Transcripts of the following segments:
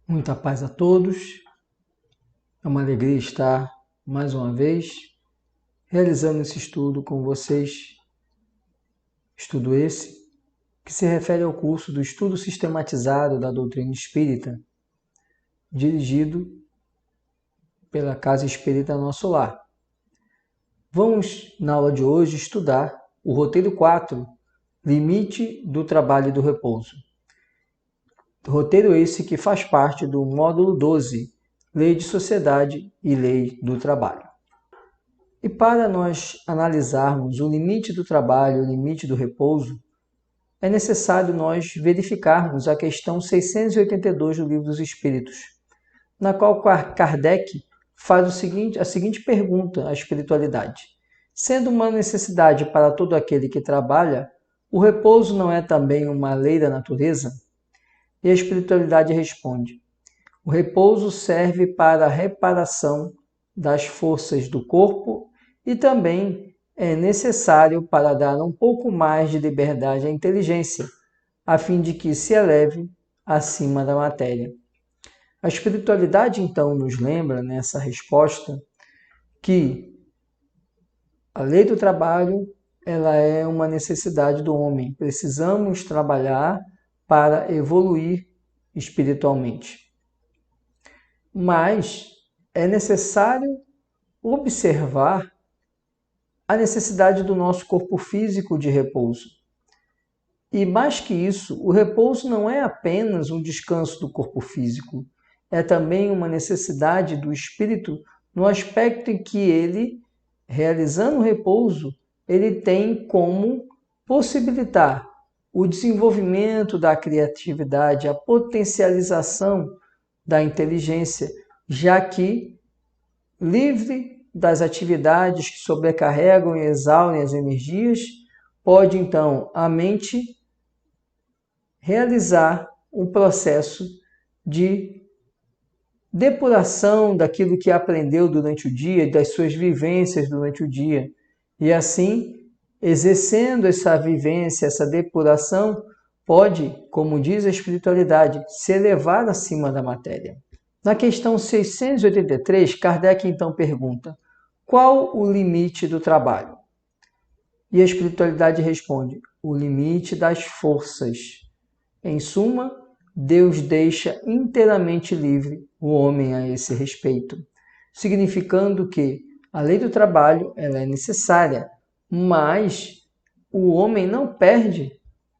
Muita paz a todos. É uma alegria estar mais uma vez realizando esse estudo com vocês. Estudo esse que se refere ao curso do Estudo Sistematizado da Doutrina Espírita, dirigido pela Casa Espírita Nosso Lar. Vamos, na aula de hoje, estudar o roteiro 4, Limite do Trabalho e do Repouso. Roteiro esse que faz parte do módulo 12, Lei de Sociedade e Lei do Trabalho. E para nós analisarmos o limite do trabalho e o limite do repouso, é necessário nós verificarmos a questão 682 do Livro dos Espíritos, na qual Kardec faz a seguinte pergunta à espiritualidade. Sendo uma necessidade para todo aquele que trabalha, o repouso não é também uma lei da natureza? E a espiritualidade responde: o repouso serve para a reparação das forças do corpo e também é necessário para dar um pouco mais de liberdade à inteligência, a fim de que se eleve acima da matéria. A espiritualidade, então, nos lembra nessa resposta que a lei do trabalho ela é uma necessidade do homem. Precisamos trabalhar para evoluir espiritualmente. Mas é necessário observar a necessidade do nosso corpo físico de repouso. E mais que isso, o repouso não é apenas um descanso do corpo físico, é também uma necessidade do espírito no aspecto em que ele, realizando o repouso, ele tem como possibilitar o desenvolvimento da criatividade, a potencialização da inteligência, já que, livre das atividades que sobrecarregam e exaurem as energias, pode então a mente realizar um processo de depuração daquilo que aprendeu durante o dia, das suas vivências durante o dia. E assim, exercendo essa vivência, essa depuração, pode, como diz a espiritualidade, se elevar acima da matéria. Na questão 683, Kardec então pergunta: qual o limite do trabalho? E a espiritualidade responde: o limite das forças. Em suma, Deus deixa inteiramente livre o homem a esse respeito, significando que a lei do trabalho ela é necessária, mas o homem não perde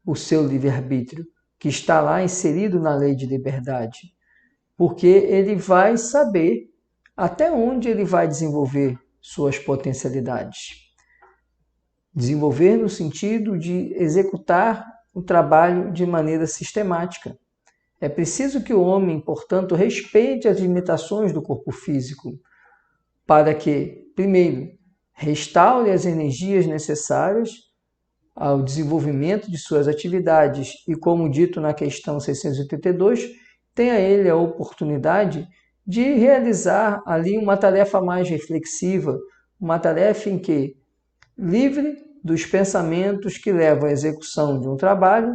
o seu livre-arbítrio, que está lá inserido na lei de liberdade, porque ele vai saber até onde ele vai desenvolver suas potencialidades. Desenvolver no sentido de executar o trabalho de maneira sistemática. É preciso que o homem, portanto, respeite as limitações do corpo físico, para que, primeiro, restaure as energias necessárias ao desenvolvimento de suas atividades e, como dito na questão 682, tenha ele a oportunidade de realizar ali uma tarefa mais reflexiva, uma tarefa em que, livre dos pensamentos que levam à execução de um trabalho,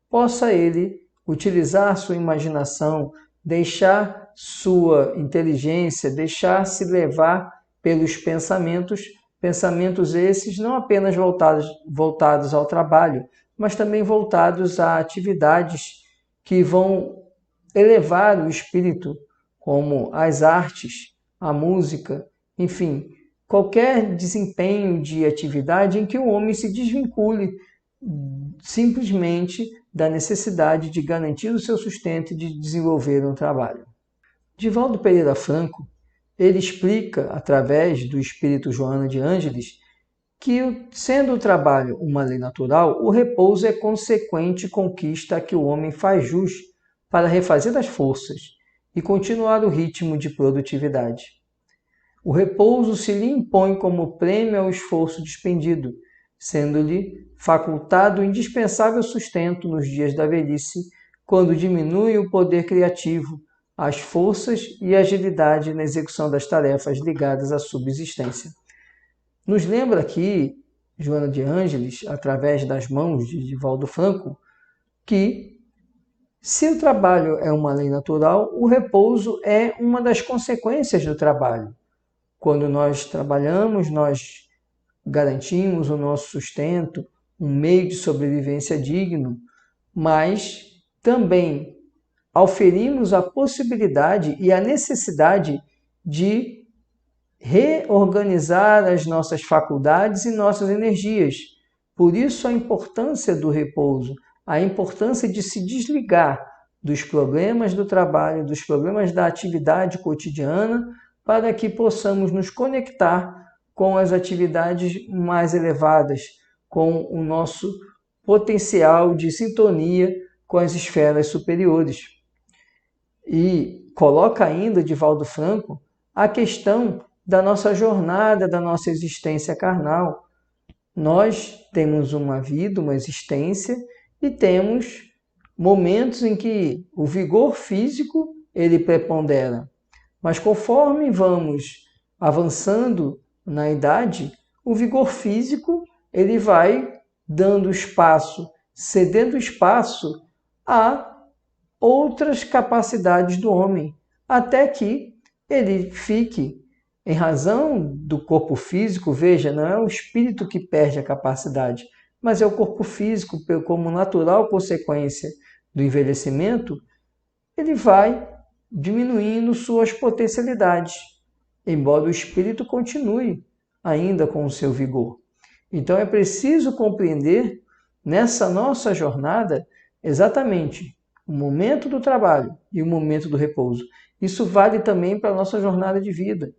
possa ele utilizar sua imaginação, deixar sua inteligência, deixar-se levar pelos pensamentos, pensamentos esses não apenas voltados ao trabalho, mas também voltados a atividades que vão elevar o espírito, como as artes, a música, enfim, qualquer desempenho de atividade em que o homem se desvincule simplesmente da necessidade de garantir o seu sustento e de desenvolver um trabalho. Divaldo Pereira Franco, ele explica, através do espírito Joana de Ângeles, que, sendo o trabalho uma lei natural, o repouso é consequente conquista a que o homem faz jus para refazer as forças e continuar o ritmo de produtividade. O repouso se lhe impõe como prêmio ao esforço despendido, sendo-lhe facultado o indispensável sustento nos dias da velhice, quando diminui o poder criativo, as forças e a agilidade na execução das tarefas ligadas à subsistência. Nos lembra aqui, Joana de Ângeles, através das mãos de Divaldo Franco, que Se o trabalho é uma lei natural, o repouso é uma das consequências do trabalho. Quando nós trabalhamos, nós garantimos o nosso sustento, um meio de sobrevivência digno, mas também auferimos a possibilidade e a necessidade de reorganizar as nossas faculdades e nossas energias. Por isso a importância do repouso, a importância de se desligar dos problemas do trabalho, dos problemas da atividade cotidiana, para que possamos nos conectar com as atividades mais elevadas, com o nosso potencial de sintonia com as esferas superiores. E coloca ainda, Divaldo Franco, a questão da nossa jornada, da nossa existência carnal. Nós temos uma vida, uma existência, e temos momentos em que o vigor físico ele prepondera. Mas conforme vamos avançando na idade, o vigor físico ele vai dando espaço, cedendo espaço a outras capacidades do homem, até que ele fique, em razão do corpo físico, veja, não é o espírito que perde a capacidade, mas é o corpo físico, como natural consequência do envelhecimento, ele vai diminuindo suas potencialidades, embora o espírito continue ainda com o seu vigor. Então é preciso compreender nessa nossa jornada exatamente o momento do trabalho e o momento do repouso. Isso vale também para a nossa jornada de vida.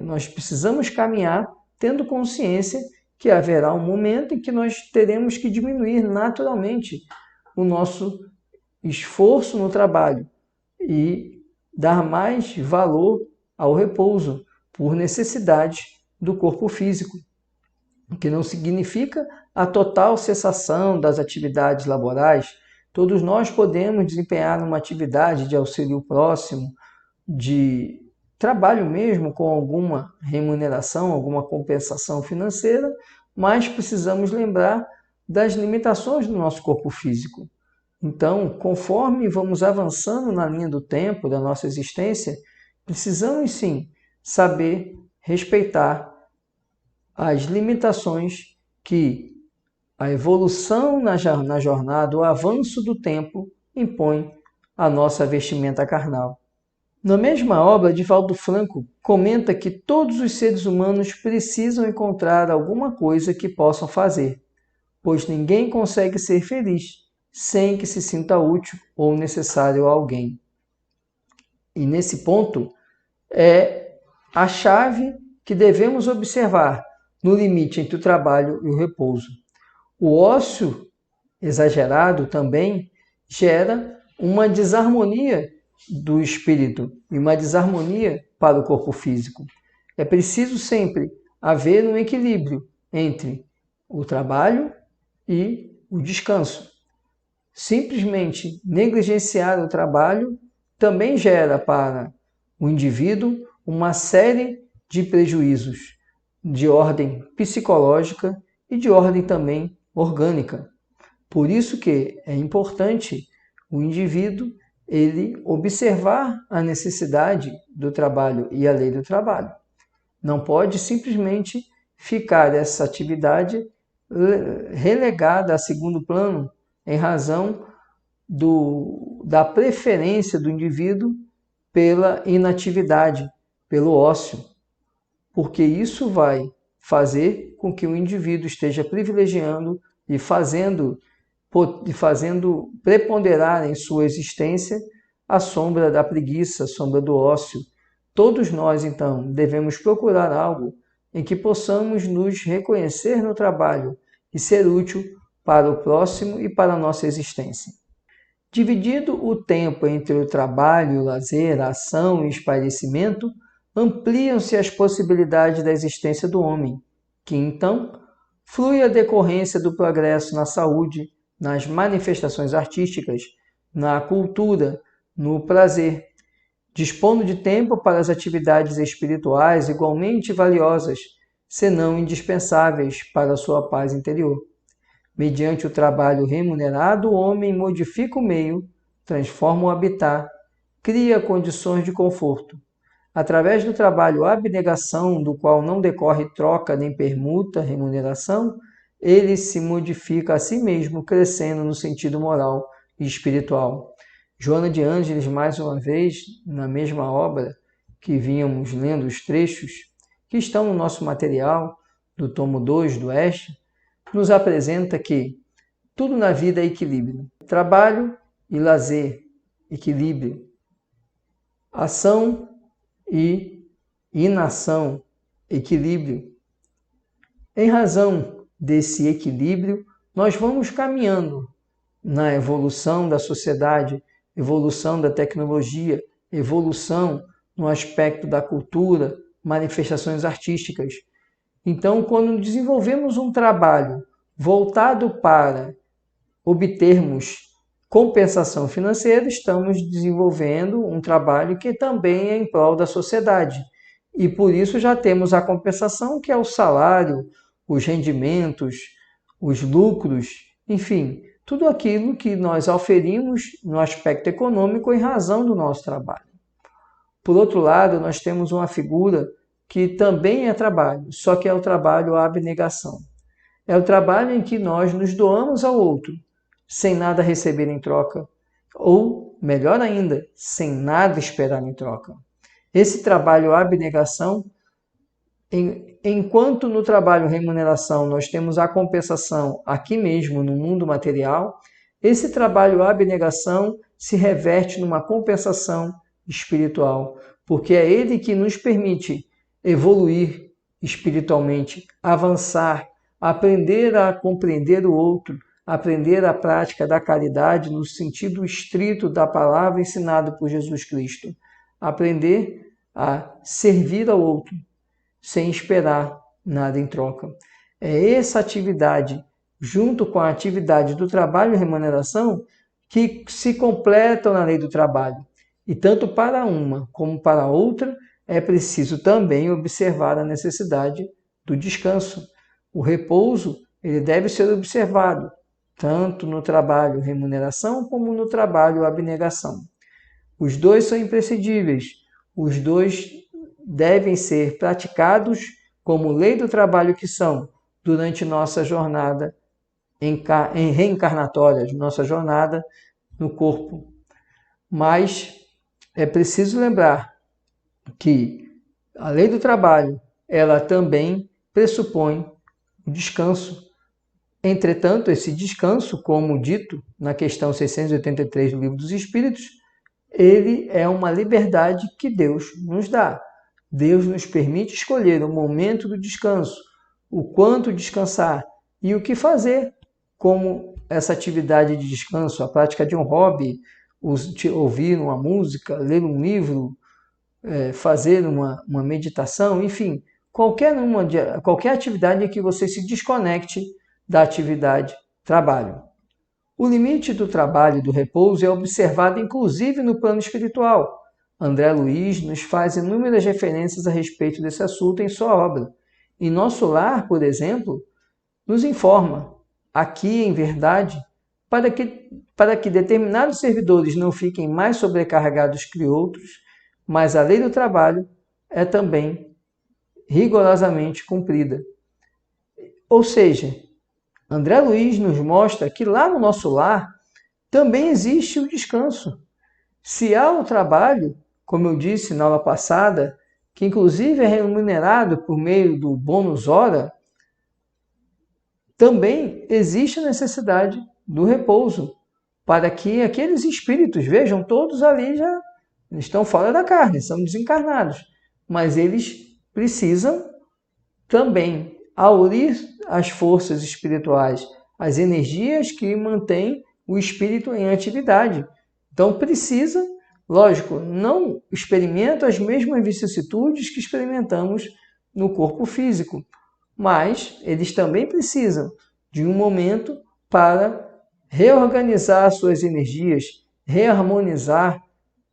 Nós precisamos caminhar tendo consciência que haverá um momento em que nós teremos que diminuir naturalmente o nosso esforço no trabalho e dar mais valor ao repouso por necessidade do corpo físico, o que não significa a total cessação das atividades laborais. Todos nós podemos desempenhar uma atividade de auxílio próximo, de trabalho mesmo, com alguma remuneração, alguma compensação financeira, mas precisamos lembrar das limitações do nosso corpo físico. Então, conforme vamos avançando na linha do tempo, da nossa existência, precisamos sim saber respeitar as limitações que a evolução na jornada, o avanço do tempo, impõe à nossa vestimenta carnal. Na mesma obra, Divaldo Franco comenta que todos os seres humanos precisam encontrar alguma coisa que possam fazer, pois ninguém consegue ser feliz sem que se sinta útil ou necessário a alguém. E nesse ponto é a chave que devemos observar no limite entre o trabalho e o repouso. O ócio exagerado também gera uma desarmonia do espírito e uma desarmonia para o corpo físico. É preciso sempre haver um equilíbrio entre o trabalho e o descanso. Simplesmente negligenciar o trabalho também gera para o indivíduo uma série de prejuízos de ordem psicológica e de ordem também orgânica. Por isso que é importante o indivíduo ele observar a necessidade do trabalho e a lei do trabalho. Não pode simplesmente ficar essa atividade relegada a segundo plano em razão da preferência do indivíduo pela inatividade, pelo ócio, porque isso vai fazer com que o indivíduo esteja privilegiando e fazendo preponderar em sua existência a sombra da preguiça, a sombra do ócio. Todos nós, então, devemos procurar algo em que possamos nos reconhecer no trabalho e ser útil para o próximo e para a nossa existência. Dividido o tempo entre o trabalho, o lazer, a ação e o espairecimento, ampliam-se as possibilidades da existência do homem, que então flui a decorrência do progresso na saúde, nas manifestações artísticas, na cultura, no prazer, dispondo de tempo para as atividades espirituais igualmente valiosas, senão indispensáveis para a sua paz interior. Mediante o trabalho remunerado, o homem modifica o meio, transforma o habitat, cria condições de conforto. Através do trabalho abnegação, do qual não decorre troca nem permuta, remuneração, ele se modifica a si mesmo, crescendo no sentido moral e espiritual. Joana de Ângeles, mais uma vez, na mesma obra que vínhamos lendo os trechos, que estão no nosso material, do tomo 2 do Este, nos apresenta que tudo na vida é equilíbrio. Trabalho e lazer, equilíbrio. Ação e inação, equilíbrio. Em razão desse equilíbrio, nós vamos caminhando na evolução da sociedade, evolução da tecnologia, evolução no aspecto da cultura, manifestações artísticas. Então, quando desenvolvemos um trabalho voltado para obtermos compensação financeira, estamos desenvolvendo um trabalho que também é em prol da sociedade. E por isso já temos a compensação, que é o salário, os rendimentos, os lucros, enfim, tudo aquilo que nós oferimos no aspecto econômico em razão do nosso trabalho. Por outro lado, nós temos uma figura que também é trabalho, só que é o trabalho à abnegação. É o trabalho em que nós nos doamos ao outro, sem nada receber em troca, ou, melhor ainda, sem nada esperar em troca. Esse trabalho à abnegação, enquanto no trabalho remuneração nós temos a compensação aqui mesmo no mundo material, esse trabalho à abnegação se reverte numa compensação espiritual, porque é ele que nos permite evoluir espiritualmente, avançar, aprender a compreender o outro, aprender a prática da caridade no sentido estrito da palavra ensinada por Jesus Cristo, aprender a servir ao outro sem esperar nada em troca. É essa atividade, junto com a atividade do trabalho e remuneração, que se completam na lei do trabalho. E tanto para uma como para a outra, é preciso também observar a necessidade do descanso. O repouso, ele deve ser observado, tanto no trabalho remuneração como no trabalho abnegação. Os dois são imprescindíveis, os dois devem ser praticados como lei do trabalho que são durante nossa jornada em reencarnatória, nossa jornada no corpo. Mas é preciso lembrar que a lei do trabalho, ela também pressupõe o descanso. Entretanto, esse descanso, como dito na questão 683 do Livro dos Espíritos, ele é uma liberdade que Deus nos dá. Deus nos permite escolher o momento do descanso, o quanto descansar e o que fazer, como essa atividade de descanso, a prática de um hobby, ouvir uma música, ler um livro, fazer uma meditação, enfim, qualquer atividade em que você se desconecte da atividade trabalho. O limite do trabalho e do repouso é observado inclusive no plano espiritual. André Luiz nos faz inúmeras referências a respeito desse assunto em sua obra. Em Nosso Lar, por exemplo, nos informa, aqui em verdade, para que determinados servidores não fiquem mais sobrecarregados que outros, mas a lei do trabalho é também rigorosamente cumprida. Ou seja, André Luiz nos mostra que lá no nosso lar também existe o descanso. Se há o trabalho, como eu disse na aula passada, que inclusive é remunerado por meio do bônus hora, também existe a necessidade do repouso, para que aqueles espíritos, vejam, todos ali já estão fora da carne, são desencarnados, mas eles precisam também aurir as forças espirituais, as energias que mantêm o espírito em atividade. Então precisa, lógico, não experimenta as mesmas vicissitudes que experimentamos no corpo físico, mas eles também precisam de um momento para reorganizar suas energias, reharmonizar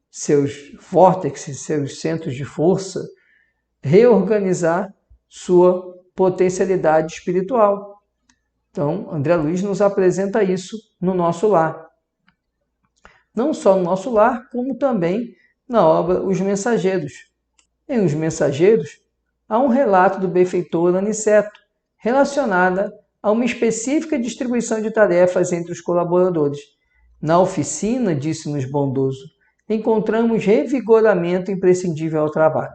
seus vórtices, seus centros de força, reorganizar sua potencialidade espiritual. Então, André Luiz nos apresenta isso no nosso lar. Não só no nosso lar, como também na obra Os Mensageiros. Em Os Mensageiros, há um relato do benfeitor Aniceto, relacionada a uma específica distribuição de tarefas entre os colaboradores. Na oficina, disse-nos bondoso, encontramos revigoramento imprescindível ao trabalho.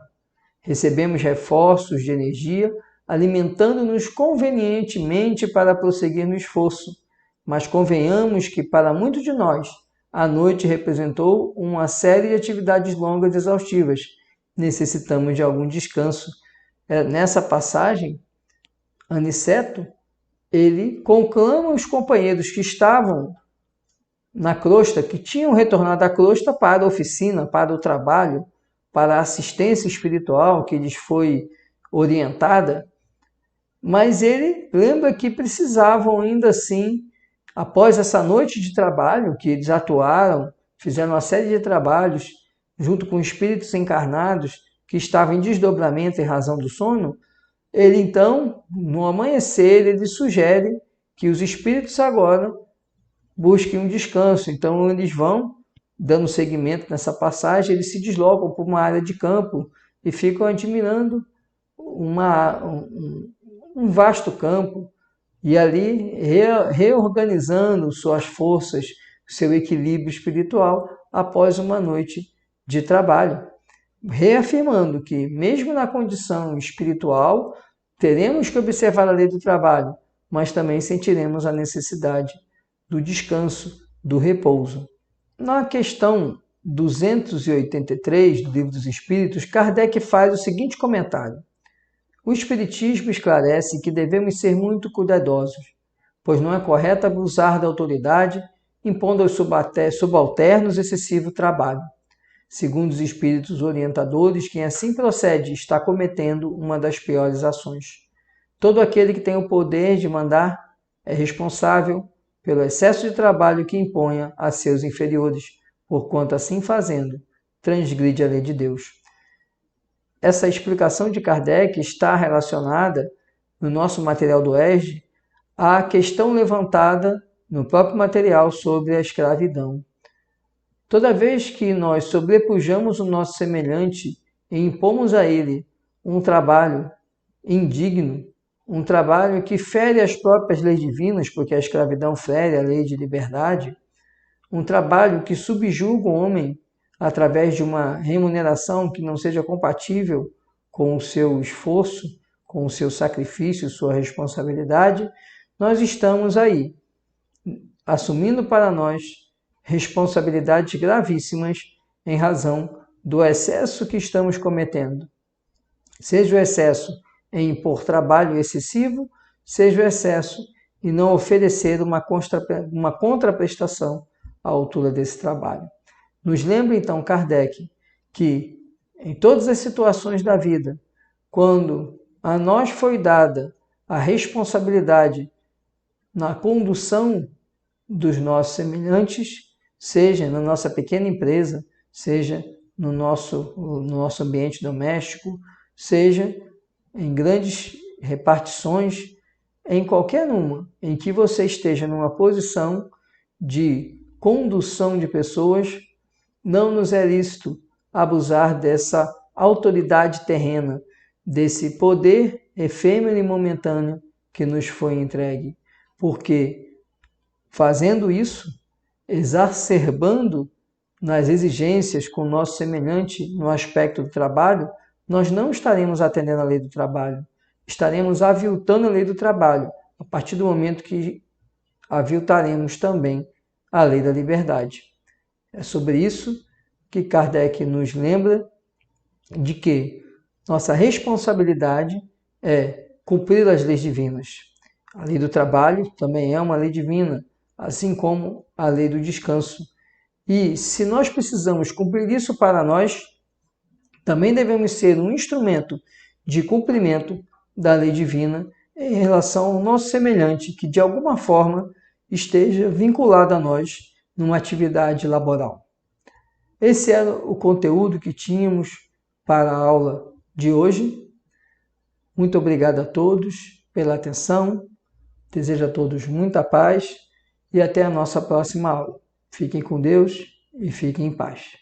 Recebemos reforços de energia, alimentando-nos convenientemente para prosseguir no esforço. Mas convenhamos que, para muitos de nós, a noite representou uma série de atividades longas e exaustivas. Necessitamos de algum descanso. Nessa passagem, Aniceto, ele conclama os companheiros que estavam na crosta, que tinham retornado à crosta para a oficina, para o trabalho, para a assistência espiritual que lhes foi orientada, mas ele lembra que precisavam ainda assim, após essa noite de trabalho, que eles atuaram, fizeram uma série de trabalhos junto com espíritos encarnados que estavam em desdobramento em razão do sono, ele então, no amanhecer, ele sugere que os espíritos agora busquem um descanso. Então eles vão, dando seguimento nessa passagem, eles se deslocam para uma área de campo e ficam admirando um vasto campo e ali reorganizando suas forças, seu equilíbrio espiritual após uma noite de trabalho, reafirmando que mesmo na condição espiritual teremos que observar a lei do trabalho, mas também sentiremos a necessidade do descanso, do repouso. Na questão 283 do Livro dos Espíritos, Kardec faz o seguinte comentário: o Espiritismo esclarece que devemos ser muito cuidadosos, pois não é correto abusar da autoridade, impondo aos subalternos excessivo trabalho. Segundo os espíritos orientadores, quem assim procede está cometendo uma das piores ações. Todo aquele que tem o poder de mandar é responsável pelo excesso de trabalho que imponha a seus inferiores, porquanto assim fazendo, transgride a lei de Deus. Essa explicação de Kardec está relacionada, no nosso material do ESG, à questão levantada no próprio material sobre a escravidão. Toda vez que nós sobrepujamos o nosso semelhante e impomos a ele um trabalho indigno, um trabalho que fere as próprias leis divinas, porque a escravidão fere a lei de liberdade, um trabalho que subjuga o homem através de uma remuneração que não seja compatível com o seu esforço, com o seu sacrifício, sua responsabilidade, nós estamos aí, assumindo para nós responsabilidades gravíssimas em razão do excesso que estamos cometendo. Seja o excesso em impor trabalho excessivo, seja o excesso em não oferecer uma contraprestação à altura desse trabalho. Nos lembra então Kardec que em todas as situações da vida, quando a nós foi dada a responsabilidade na condução dos nossos semelhantes, seja na nossa pequena empresa, seja no nosso ambiente doméstico, seja em grandes repartições, em qualquer uma em que você esteja numa posição de condução de pessoas, não nos é lícito abusar dessa autoridade terrena, desse poder efêmero e momentâneo que nos foi entregue, porque fazendo isso, exacerbando nas exigências com o nosso semelhante no aspecto do trabalho, nós não estaremos atendendo à lei do trabalho, estaremos aviltando a lei do trabalho, a partir do momento que aviltaremos também a lei da liberdade. É sobre isso que Kardec nos lembra de que nossa responsabilidade é cumprir as leis divinas. A lei do trabalho também é uma lei divina, assim como a lei do descanso. E se nós precisamos cumprir isso para nós, também devemos ser um instrumento de cumprimento da lei divina em relação ao nosso semelhante, que de alguma forma esteja vinculado a nós numa atividade laboral. Esse era o conteúdo que tínhamos para a aula de hoje. Muito obrigado a todos pela atenção. Desejo a todos muita paz e até a nossa próxima aula. Fiquem com Deus e fiquem em paz.